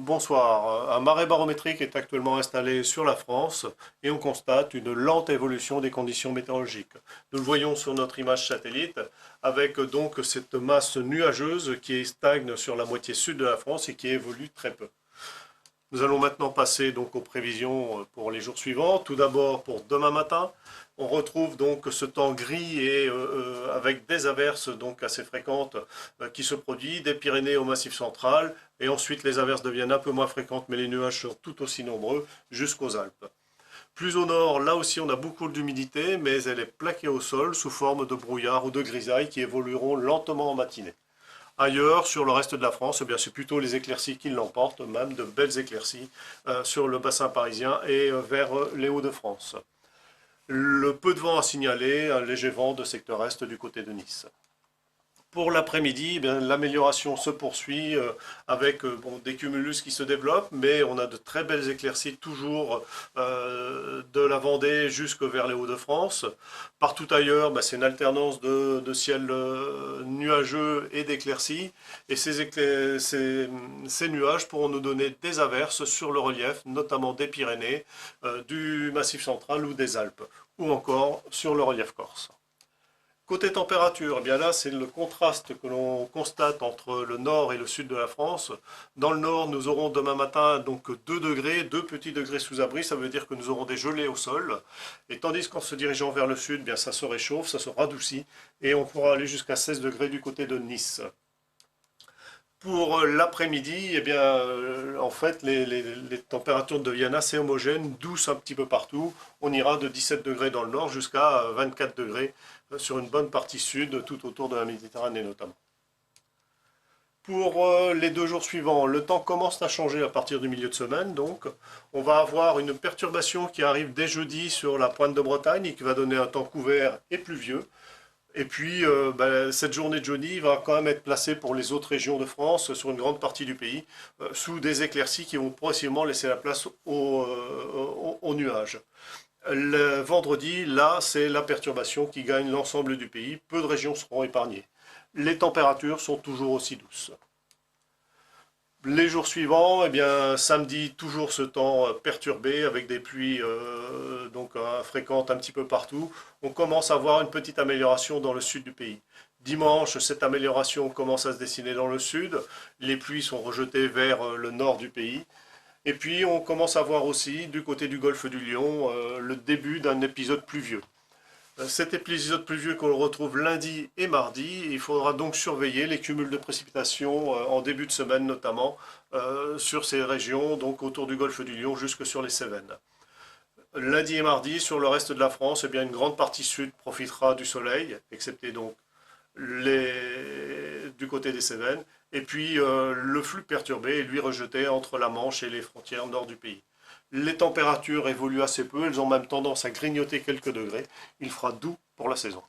bonsoir. Un marais barométrique est actuellement installé sur la France et on constate une lente évolution des conditions météorologiques. Nous le voyons sur notre image satellite avec donc cette masse nuageuse qui stagne sur la moitié sud de la France et qui évolue très peu. Nous allons maintenant passer donc aux prévisions pour les jours suivants. Tout d'abord pour demain matin, on retrouve donc ce temps gris et avec des averses donc assez fréquentes qui se produisent des Pyrénées au Massif central et ensuite les averses deviennent un peu moins fréquentes mais les nuages sont tout aussi nombreux jusqu'aux Alpes. Plus au nord, là aussi on a beaucoup d'humidité mais elle est plaquée au sol sous forme de brouillard ou de grisailles qui évolueront lentement en matinée. Ailleurs, sur le reste de la France, eh bien, c'est plutôt les éclaircies qui l'emportent, même de belles éclaircies sur le bassin parisien et vers les Hauts-de-France. Le peu de vent à signaler, un léger vent de secteur est du côté de Nice. Pour l'après-midi, l'amélioration se poursuit avec des cumulus qui se développent, mais on a de très belles éclaircies toujours de la Vendée jusque vers les Hauts-de-France. Partout ailleurs, c'est une alternance de ciel nuageux et d'éclaircies, et ces nuages pourront nous donner des averses sur le relief, notamment des Pyrénées, du Massif central ou des Alpes, ou encore sur le relief corse. Côté température, eh bien là c'est le contraste que l'on constate entre le nord et le sud de la France. Dans le nord, nous aurons demain matin donc 2 degrés, 2 petits degrés sous abri, ça veut dire que nous aurons des gelées au sol. Et tandis qu'en se dirigeant vers le sud, eh bien ça se réchauffe, ça se radoucit et on pourra aller jusqu'à 16 degrés du côté de Nice. Pour l'après-midi, eh bien, en fait, les températures deviennent assez homogènes, douces un petit peu partout. On ira de 17 degrés dans le nord jusqu'à 24 degrés sur une bonne partie sud, tout autour de la Méditerranée notamment. Pour les 2 jours suivants, le temps commence à changer à partir du milieu de semaine, donc on va avoir une perturbation qui arrive dès jeudi sur la pointe de Bretagne et qui va donner un temps couvert et pluvieux. Et puis, cette journée de jeudi va quand même être placée pour les autres régions de France, sur une grande partie du pays, sous des éclaircies qui vont progressivement laisser la place aux nuages. Le vendredi, là, c'est la perturbation qui gagne l'ensemble du pays. Peu de régions seront épargnées. Les températures sont toujours aussi douces. Les jours suivants, eh bien, samedi, toujours ce temps perturbé avec des pluies fréquentes un petit peu partout. On commence à voir une petite amélioration dans le sud du pays. Dimanche, cette amélioration commence à se dessiner dans le sud. Les pluies sont rejetées vers le nord du pays. Et puis, on commence à voir aussi, du côté du golfe du Lion, le début d'un épisode pluvieux. Cet épisode pluvieux qu'on retrouve lundi et mardi, il faudra donc surveiller les cumuls de précipitations en début de semaine notamment sur ces régions, donc autour du golfe du Lion jusque sur les Cévennes. Lundi et mardi, sur le reste de la France, eh bien, une grande partie sud profitera du soleil, excepté donc du côté des Cévennes, et puis le flux perturbé est lui rejeté entre la Manche et les frontières nord du pays. Les températures évoluent assez peu, elles ont même tendance à grignoter quelques degrés. Il fera doux pour la saison.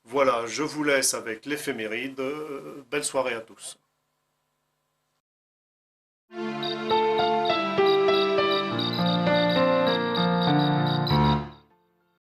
Voilà, je vous laisse avec l'éphéméride. Belle soirée à tous.